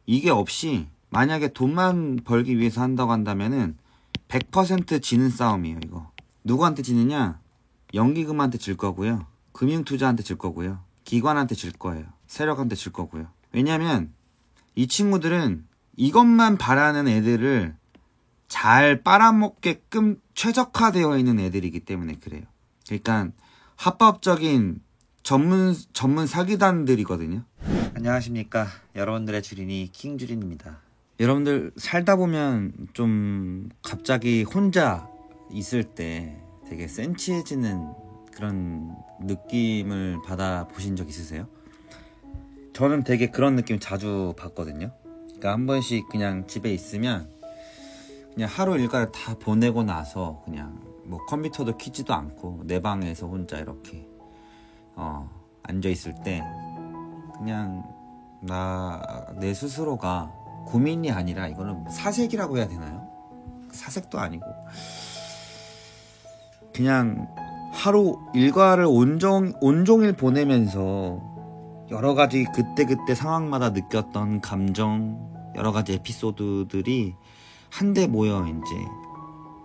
이게 없이 만약에 돈만 벌기 위해서 한다고 한다면은 100% 지는 싸움이에요. 이거 누구한테 지느냐? 연기금한테 질 거고요, 금융투자한테 질 거고요, 기관한테 질 거예요, 세력한테 질 거고요. 왜냐면 이 친구들은 이것만 바라는 애들을 잘 빨아먹게끔 최적화되어 있는 애들이기 때문에 그래요. 그러니까 합법적인 전문 사기단들이거든요. 안녕하십니까, 여러분들의 주린이 킹주린입니다. 여러분들 살다 보면 좀 갑자기 혼자 있을 때 되게 센치해지는 그런 느낌을 받아보신 적 있으세요? 저는 되게 그런 느낌 자주 받거든요. 그러니까 한 번씩 그냥 집에 있으면 그냥 하루 일과를 다 보내고 나서 그냥 뭐 컴퓨터도 켜지도 않고 내 방에서 혼자 이렇게 앉아 있을 때 그냥 내 스스로가 고민이 아니라 이거는 사색이라고 해야 되나요? 사색도 아니고 그냥 하루 일과를 온종일 보내면서 여러 가지 그때 상황마다 느꼈던 감정, 여러 가지 에피소드들이 한데 모여 이제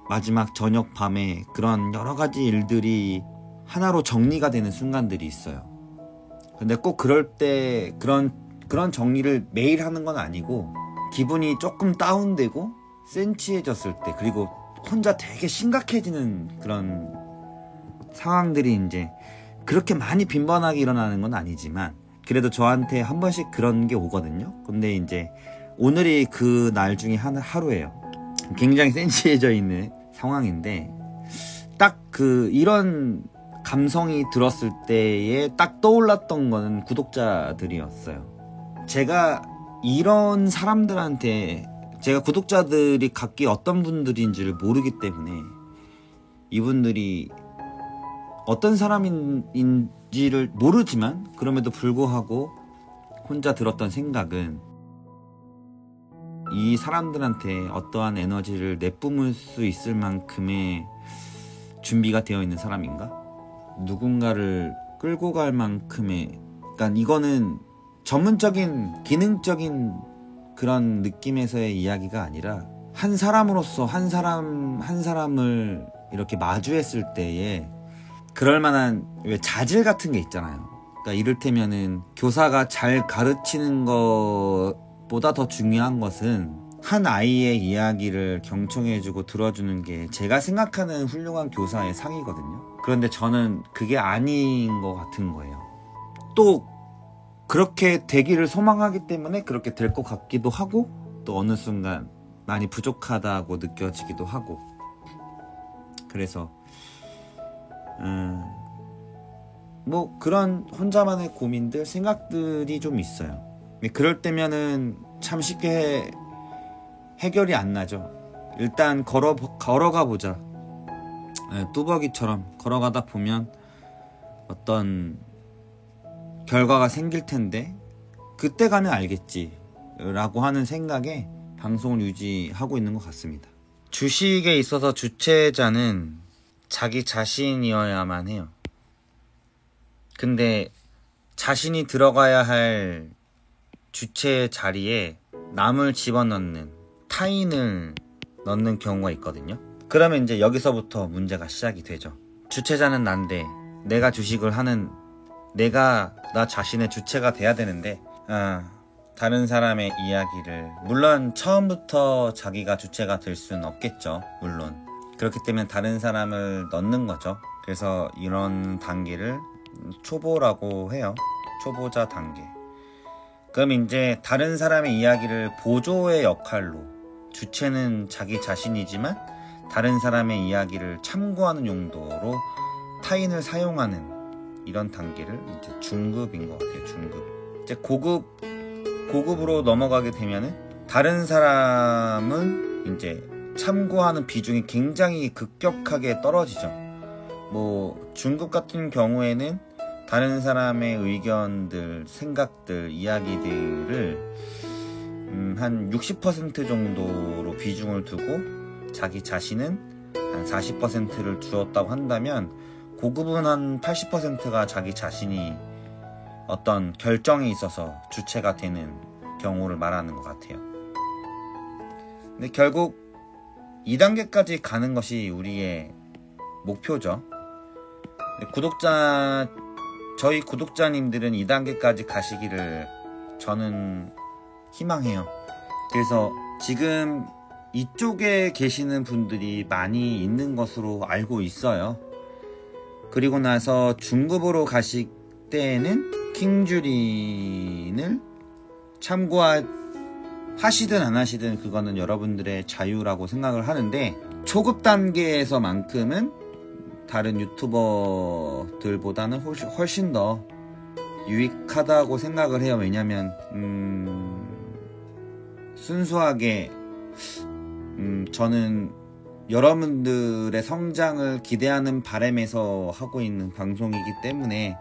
마지막 저녁 밤에 그런 여러 가지 일들이 하나로 정리가 되는 순간들이 있어요. 근데 꼭 그럴 때 그런 정리를 매일 하는 건 아니고 기분이 조금 다운되고 센치해졌을 때, 그리고 혼자 되게 심각해지는 그런 상황들이 이제 그렇게 많이 빈번하게 일어나는 건 아니지만 그래도 저한테 한 번씩 그런 게 오거든요. 근데 이제 오늘이 그 날 중에 하루예요. 굉장히 센치해져 있는 상황인데 딱 이런 감성이 들었을 때에 딱 떠올랐던 거는 구독자들이었어요. 제가 이런 사람들한테, 제가 구독자들이 각기 어떤 분들인지를 모르기 때문에 이분들이 어떤 사람인지를 모르지만 그럼에도 불구하고 혼자 들었던 생각은 이 사람들한테 어떠한 에너지를 내뿜을 수 있을 만큼의 준비가 되어 있는 사람인가? 누군가를 끌고 갈 만큼의, 그러니까 이거는 전문적인 기능적인 그런 느낌에서의 이야기가 아니라 한 사람으로서 한 사람을 이렇게 마주했을 때에 그럴 만한 왜 자질 같은 게 있잖아요. 그러니까 이를테면은 교사가 잘 가르치는 것보다 더 중요한 것은 한 아이의 이야기를 경청해주고 들어주는 게 제가 생각하는 훌륭한 교사의 상이거든요. 그런데 저는 그게 아닌 것 같은 거예요. 또 그렇게 되기를 소망하기 때문에 그렇게 될 것 같기도 하고 또 어느 순간 많이 부족하다고 느껴지기도 하고, 그래서 뭐 그런 혼자만의 고민들, 생각들이 좀 있어요. 그럴 때면은 참 쉽게 해결이 안 나죠. 일단 걸어가 보자. 뚜벅이처럼 걸어가다 보면 어떤 결과가 생길 텐데 그때 가면 알겠지 라고 하는 생각에 방송을 유지하고 있는 것 같습니다. 주식에 있어서 주체자는 자기 자신이어야만 해요. 근데 자신이 들어가야 할 주체 자리에 남을 집어넣는, 타인을 넣는 경우가 있거든요. 그러면 이제 여기서부터 문제가 시작이 되죠. 주체자는 난데 내가 주식을 하는, 내가 나 자신의 주체가 돼야 되는데 다른 사람의 이야기를, 물론 처음부터 자기가 주체가 될 수는 없겠죠. 물론 그렇기 때문에 다른 사람을 넣는 거죠. 그래서 이런 단계를 초보라고 해요. 초보자 단계. 그럼 이제 다른 사람의 이야기를 보조의 역할로, 주체는 자기 자신이지만 다른 사람의 이야기를 참고하는 용도로 타인을 사용하는 이런 단계를 이제 중급인 것 같아요. 중급. 이제 고급으로 넘어가게 되면은 다른 사람은 이제 참고하는 비중이 굉장히 급격하게 떨어지죠. 뭐 중급 같은 경우에는 다른 사람의 의견들, 생각들, 이야기들을 한 60% 정도로 비중을 두고 자기 자신은 한 40%를 주었다고 한다면, 고급은 한 80%가 자기 자신이 어떤 결정에 있어서 주체가 되는 경우를 말하는 것 같아요. 근데 결국 2단계까지 가는 것이 우리의 목표죠. 저희 구독자님들은 2단계까지 가시기를 저는 희망해요. 그래서 지금 이쪽에 계시는 분들이 많이 있는 것으로 알고 있어요. 그리고 나서 중급으로 가실 때에는 킹주린을 참고하시든 안 하시든 그거는 여러분들의 자유라고 생각을 하는데, 초급 단계에서만큼은 다른 유튜버들보다는 훨씬 더 유익하다고 생각을 해요. 왜냐면 순수하게 저는 여러분들의 성장을 기대하는 바람에서 하고 있는 방송이기 때문에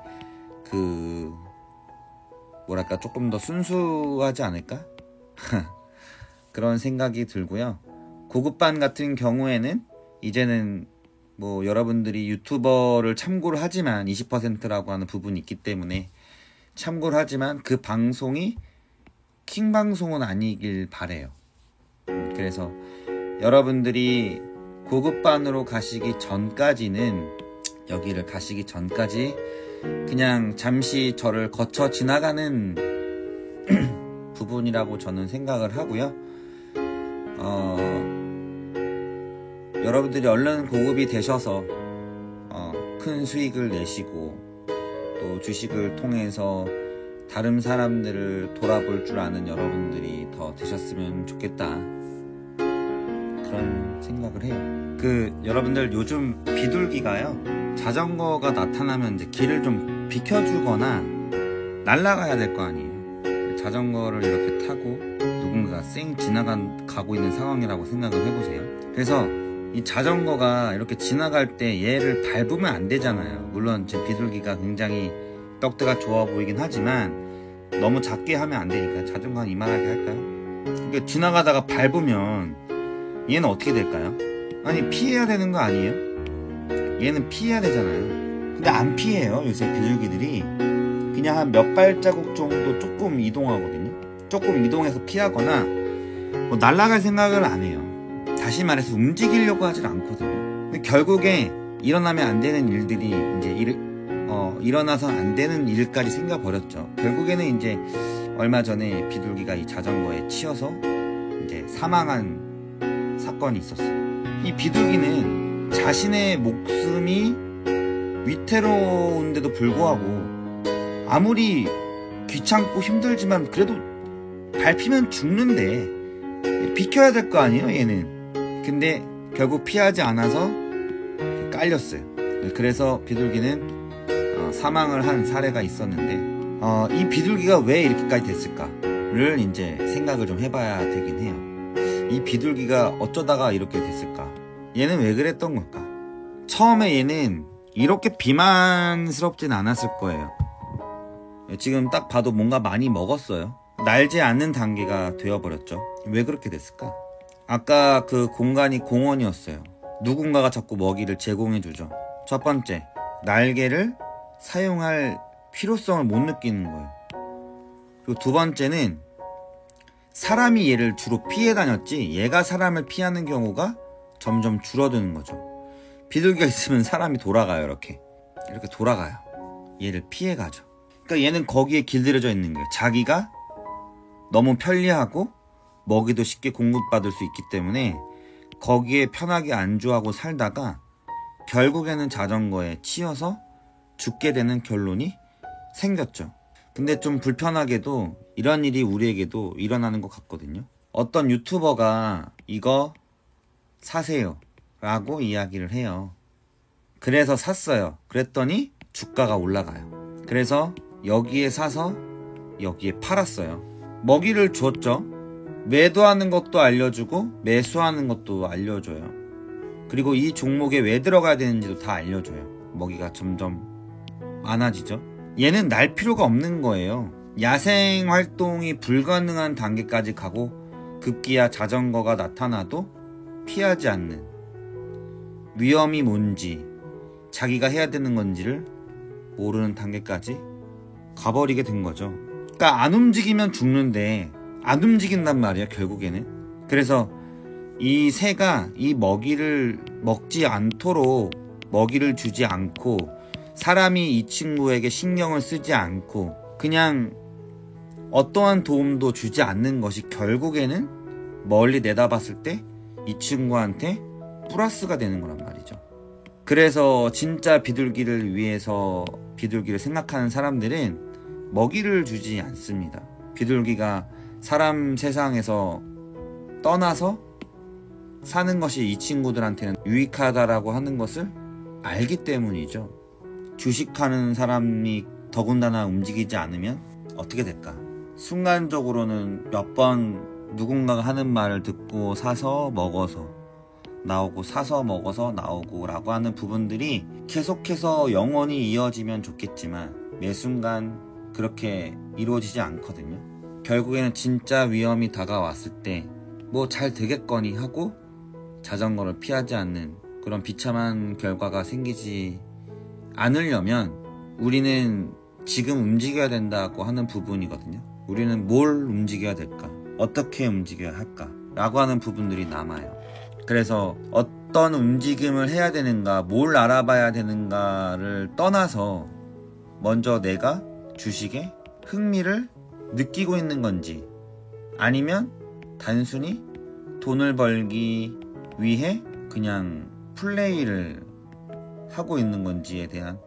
조금 더 순수하지 않을까? 그런 생각이 들고요. 고급반 같은 경우에는 이제는 뭐 여러분들이 유튜버를 참고를 하지만 20%라고 하는 부분이 있기 때문에 참고를 하지만 그 방송이 킹 방송은 아니길 바래요. 그래서 여러분들이 고급반으로 가시기 전까지는, 여기를 가시기 전까지 그냥 잠시 저를 거쳐 지나가는 부분이라고 저는 생각을 하고요. 여러분들이 얼른 고급이 되셔서 큰 수익을 내시고 또 주식을 통해서 다른 사람들을 돌아볼 줄 아는 여러분들이 더 되셨으면 좋겠다, 그런 생각을 해요. 여러분들 요즘 비둘기가요, 자전거가 나타나면 이제 길을 좀 비켜주거나 날아가야 될 거 아니에요. 자전거를 이렇게 타고 누군가가 쌩 가고 있는 상황이라고 생각을 해보세요. 그래서 이 자전거가 이렇게 지나갈 때 얘를 밟으면 안 되잖아요. 물론 제 비둘기가 굉장히 떡대가 좋아 보이긴 하지만 너무 작게 하면 안 되니까 자전거 한 이만하게 할까요? 그러니까 지나가다가 밟으면 얘는 어떻게 될까요? 아니, 피해야 되는 거 아니에요? 얘는 피해야 되잖아요. 근데 안 피해요. 요새 비둘기들이 그냥 한 몇 발자국 정도 조금 이동하거든요. 조금 이동해서 피하거나 뭐 날아갈 생각을 안 해요. 다시 말해서 움직이려고 하질 않거든요. 근데 결국에 일어나면 안 되는 일들이 이제 일어나서 안 되는 일까지 생겨버렸죠. 결국에는 이제 얼마 전에 비둘기가 이 자전거에 치여서 이제 사망한 사건이 있었어요. 이 비둘기는 자신의 목숨이 위태로운데도 불구하고 아무리 귀찮고 힘들지만 그래도 밟히면 죽는데 비켜야 될 거 아니에요, 얘는. 근데 결국 피하지 않아서 깔렸어요. 그래서 비둘기는 사망을 한 사례가 있었는데, 이 비둘기가 왜 이렇게까지 됐을까를 이제 생각을 좀 해봐야 되긴 해요. 이 비둘기가 어쩌다가 이렇게 됐을까? 얘는 왜 그랬던 걸까? 처음에 얘는 이렇게 비만스럽진 않았을 거예요. 지금 딱 봐도 뭔가 많이 먹었어요. 날지 않는 단계가 되어버렸죠. 왜 그렇게 됐을까? 아까 그 공간이 공원이었어요. 누군가가 자꾸 먹이를 제공해주죠. 첫 번째, 날개를 사용할 필요성을 못 느끼는 거예요. 그리고 두 번째는 사람이 얘를 주로 피해 다녔지 얘가 사람을 피하는 경우가 점점 줄어드는 거죠. 비둘기가 있으면 사람이 돌아가요. 이렇게 돌아가요. 얘를 피해 가죠. 그러니까 얘는 거기에 길들여져 있는 거예요. 자기가 너무 편리하고 먹이도 쉽게 공급받을 수 있기 때문에 거기에 편하게 안주하고 살다가 결국에는 자전거에 치여서 죽게 되는 결론이 생겼죠. 근데 좀 불편하게도 이런 일이 우리에게도 일어나는 것 같거든요. 어떤 유튜버가 이거 사세요 라고 이야기를 해요. 그래서 샀어요. 그랬더니 주가가 올라가요. 그래서 여기에 사서 여기에 팔았어요. 먹이를 줬죠. 매도하는 것도 알려주고 매수하는 것도 알려줘요. 그리고 이 종목에 왜 들어가야 되는지도 다 알려줘요. 먹이가 점점 많아지죠. 얘는 날 필요가 없는 거예요. 야생 활동이 불가능한 단계까지 가고 급기야 자전거가 나타나도 피하지 않는, 위험이 뭔지 자기가 해야 되는 건지를 모르는 단계까지 가버리게 된 거죠. 그러니까 안 움직이면 죽는데 안 움직인단 말이야 결국에는. 그래서 이 새가 이 먹이를 먹지 않도록 먹이를 주지 않고 사람이 이 친구에게 신경을 쓰지 않고 그냥 어떠한 도움도 주지 않는 것이 결국에는 멀리 내다봤을 때 이 친구한테 플러스가 되는 거란 말이죠. 그래서 진짜 비둘기를 위해서 비둘기를 생각하는 사람들은 먹이를 주지 않습니다. 비둘기가 사람 세상에서 떠나서 사는 것이 이 친구들한테는 유익하다라고 하는 것을 알기 때문이죠. 주식하는 사람이 더군다나 움직이지 않으면 어떻게 될까? 순간적으로는 몇 번 누군가가 하는 말을 듣고 사서 먹어서 나오고 사서 먹어서 나오고 라고 하는 부분들이 계속해서 영원히 이어지면 좋겠지만 매 순간 그렇게 이루어지지 않거든요. 결국에는 진짜 위험이 다가왔을 때 뭐 잘 되겠거니 하고 자전거를 피하지 않는 그런 비참한 결과가 생기지 않으려면 우리는 지금 움직여야 된다고 하는 부분이거든요. 우리는 뭘 움직여야 될까? 어떻게 움직여야 할까? 라고 하는 부분들이 남아요. 그래서 어떤 움직임을 해야 되는가, 뭘 알아봐야 되는가를 떠나서 먼저 내가 주식에 흥미를 느끼고 있는 건지 아니면 단순히 돈을 벌기 위해 그냥 플레이를 하고 있는 건지에 대한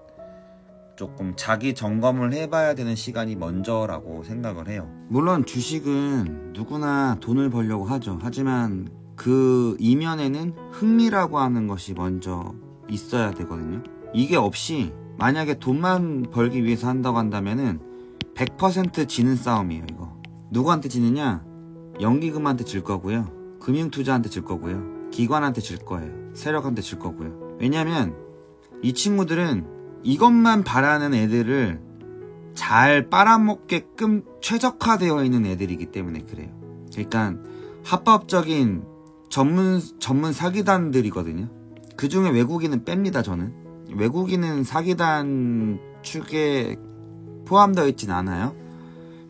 조금 자기 점검을 해봐야 되는 시간이 먼저라고 생각을 해요. 물론 주식은 누구나 돈을 벌려고 하죠. 하지만 그 이면에는 흥미라고 하는 것이 먼저 있어야 되거든요. 이게 없이 만약에 돈만 벌기 위해서 한다고 한다면은 100% 지는 싸움이에요. 이거 누구한테 지느냐? 연기금한테 질 거고요, 금융투자한테 질 거고요, 기관한테 질 거예요, 세력한테 질 거고요. 왜냐면 이 친구들은 이것만 바라는 애들을 잘 빨아먹게끔 최적화되어 있는 애들이기 때문에 그래요. 그러니까 합법적인 전문 사기단들이거든요. 그 중에 외국인은 뺍니다. 저는 외국인은 사기단 축에 포함되어 있진 않아요.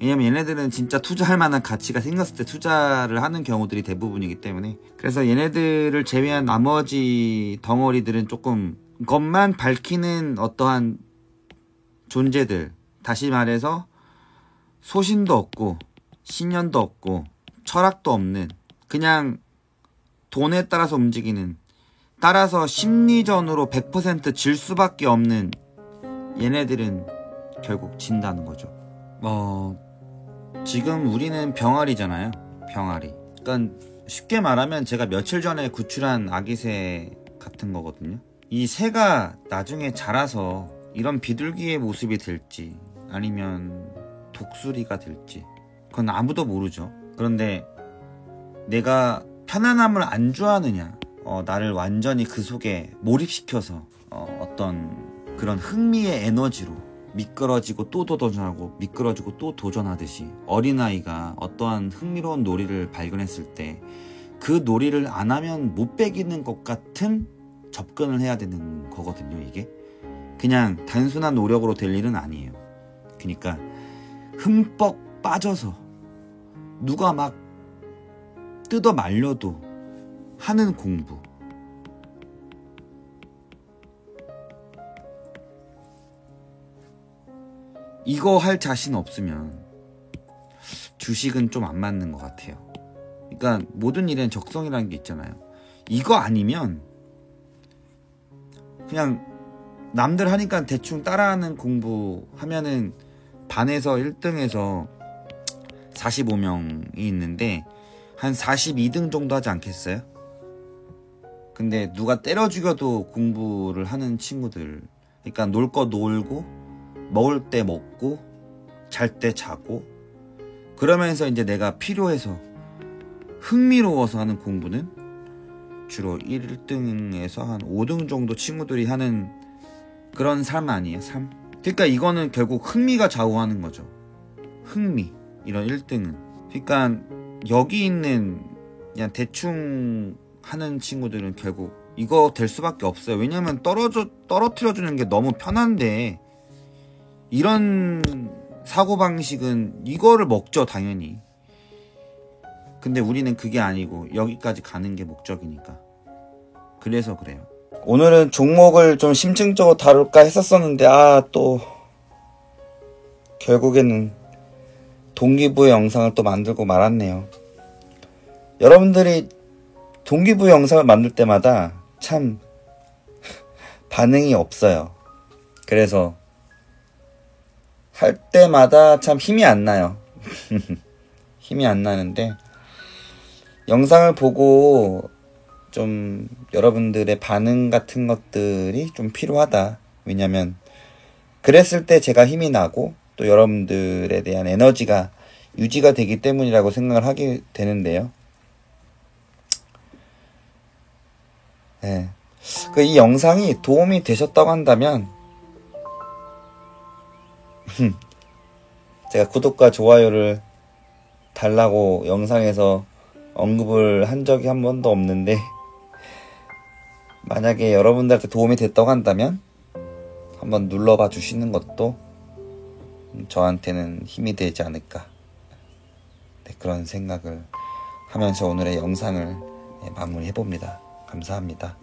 왜냐면 얘네들은 진짜 투자할 만한 가치가 생겼을 때 투자를 하는 경우들이 대부분이기 때문에. 그래서 얘네들을 제외한 나머지 덩어리들은 조금 것만 밝히는 어떠한 존재들, 다시 말해서 소신도 없고 신념도 없고 철학도 없는, 그냥 돈에 따라서 움직이는, 따라서 심리전으로 100% 질 수밖에 없는 얘네들은 결국 진다는 거죠. 지금 우리는 병아리잖아요. 병아리. 그러니까 쉽게 말하면 제가 며칠 전에 구출한 아기새 같은 거거든요. 이 새가 나중에 자라서 이런 비둘기의 모습이 될지 아니면 독수리가 될지 그건 아무도 모르죠. 그런데 내가 편안함을 안주하느냐, 나를 완전히 그 속에 몰입시켜서 어떤 그런 흥미의 에너지로 미끄러지고 또 도전하고 미끄러지고 또 도전하듯이 어린아이가 어떠한 흥미로운 놀이를 발견했을 때 그 놀이를 안 하면 못 배기는 것 같은 접근을 해야 되는 거거든요. 이게 그냥 단순한 노력으로 될 일은 아니에요. 그러니까 흠뻑 빠져서 누가 막 뜯어 말려도 하는 공부, 이거 할 자신 없으면 주식은 좀 안 맞는 것 같아요. 그러니까 모든 일엔 적성이라는 게 있잖아요. 이거 아니면 그냥 남들 하니까 대충 따라하는 공부하면은 반에서 1등에서 45명이 있는데 한 42등 정도 하지 않겠어요? 근데 누가 때려 죽여도 공부를 하는 친구들, 그러니까 놀 거 놀고 먹을 때 먹고 잘 때 자고 그러면서 이제 내가 필요해서 흥미로워서 하는 공부는 주로 1등에서 한 5등 정도 친구들이 하는 그런 삶 아니에요? 삶? 그러니까 이거는 결국 흥미가 좌우하는 거죠. 흥미, 이런 1등은. 그러니까 여기 있는 그냥 대충 하는 친구들은 결국 이거 될 수밖에 없어요. 왜냐면 떨어뜨려주는 게 너무 편한데 이런 사고방식은 이거를 먹죠, 당연히. 근데 우리는 그게 아니고 여기까지 가는 게 목적이니까. 그래서 그래요. 오늘은 종목을 좀 심층적으로 다룰까 했었었는데 또 결국에는 동기부여 영상을 또 만들고 말았네요. 여러분들이 동기부여 영상을 만들 때마다 참 반응이 없어요. 그래서 할 때마다 참 힘이 안 나요. 힘이 안 나는데 영상을 보고 좀 여러분들의 반응 같은 것들이 좀 필요하다. 왜냐면 그랬을 때 제가 힘이 나고 또 여러분들에 대한 에너지가 유지가 되기 때문이라고 생각을 하게 되는데요. 네. 이 영상이 도움이 되셨다고 한다면 제가 구독과 좋아요를 달라고 영상에서 언급을 한 적이 한 번도 없는데 만약에 여러분들한테 도움이 됐다고 한다면 한번 눌러봐 주시는 것도 저한테는 힘이 되지 않을까, 네, 그런 생각을 하면서 오늘의 영상을 마무리해봅니다. 감사합니다.